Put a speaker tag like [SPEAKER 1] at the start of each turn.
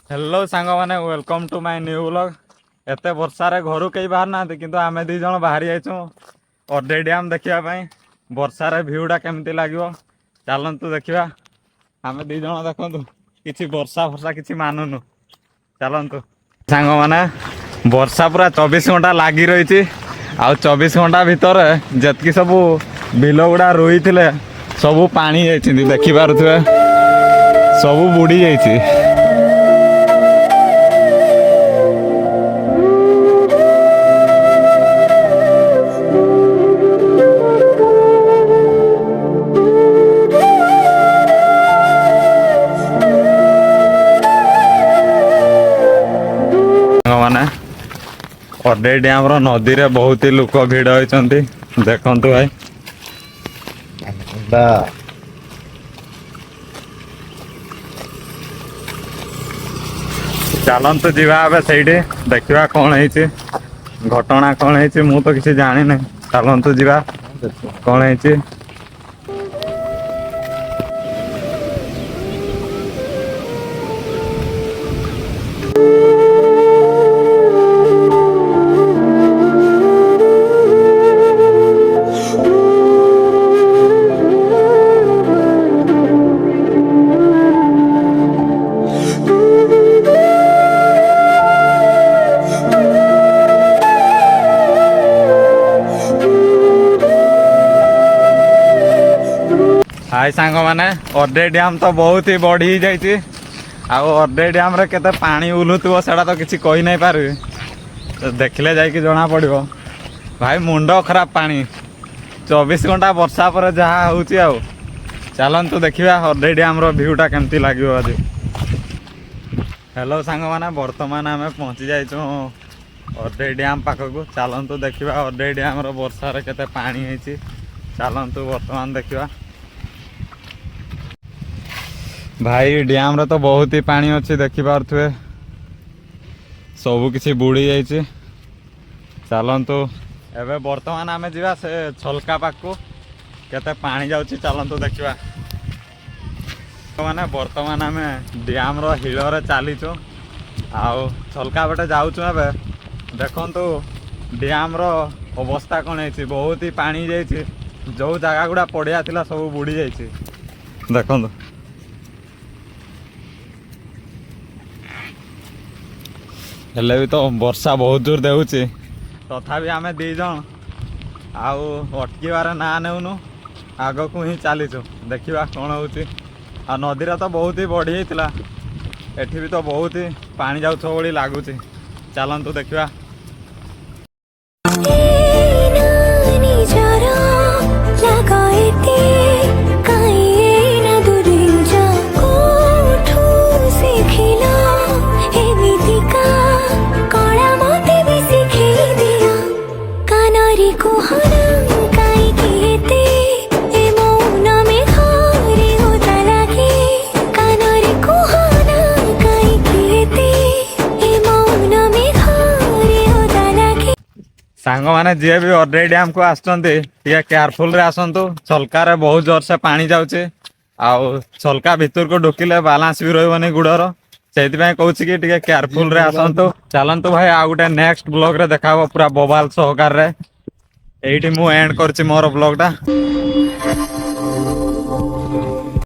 [SPEAKER 1] Hello सांग मैंने welcome to my new vlog. एते वर्षारे घर कहीं बाहर ना किंतु आमे दी जण बाहरी जाइछो अरडे डैम देखिया पई। वर्षारे व्यूटा केमती लागिवो चलंतु देखिबा। आमे दी जण देखंतु किछि वर्षा फर्षा किछि मानुनु। चलंतु सांग माने वर्षा पूरा 24 घंटा लागी रही। आ 24 घंटा भितर जतकी सबू बिल गुड़ा रोई थिले सबू पानी जाइछिंदी देखि पारुथबे सबू बुड़ी जाइछि। माने अरडे डैम नदी रे बहुत ही लोक भिड़ होती देखंतु भाई। चलंतु जीवा से देखा कौन है घटना कौन है मु तो किसी जानी नहीं। चलंतु जीवा कौन है। हाय सांग माने अरडे डैम तो बहुत ही बढ़ी जाइए। अरडे डैम रे केते पानी उलुथबो सेटा तो किसी कहि नहीं पारे। तो देखले जाइए जना पड़ो भाई मुंड खराब पानी 24 घंटा वर्षा पर जहाँ होची आउ। चलंतु देखिबा अरडे डैम रो व्यूटा केमती लागियो आज। हेलो सांग माने वर्तमान आमे पहुंची जाइछो अरडे डैम पाखकू। चलंतु देखिबा अरडे डैम रो वर्षा रे केते पानी हेची। चलंतु वर्तमान देखिबा भाई डैम रे तो बहुत ही पानी अच्छी देखि पार्थुए सबू किसी बुड़ी जाइए। चलंतु एबे वर्तमान आमे जीवा से छलका पाखकू केते पानी जाउची। चलंतु देखिबा माने वर्तमान आमे डैम रो हिल रे चलीचु आउ छलका बटे जाउछु। एबे देखंतु डैम रो अवस्था कोन है बहुत ही पानी जाइए। जो जगह गुड़ा पड़िया थिला सब बुड़ी जाइए देखंतु। हेले भी तो वर्षा बहुत जोर देउची तथापि आमे दी जण आउ अटकीबार ना नेउनु आग को ही चलीचु देखिबा कौन होची। आ नदी तो बहुत ही बढ़ी जाइतिला एठी भी तो बहुत ही पानी जाउछ बोली लागुची। चलंतु देखिबा। सांग माने जी भी अरडे डैम को आसते केयरफुल रे आसतु। छलका रे बहुत जोर से पानी जाउचे आउ छलका भितर को ढुकिले बालांस भी रहबनी गुड़र से कहूँ कि केयरफुल रे आसतु। चलंतु भाई आ गोटे नेक्स्ट ब्लॉग रे देखा पूरा बोबाल सहकार रे। एठी मु एंड करछि मोर ब्लॉग टा।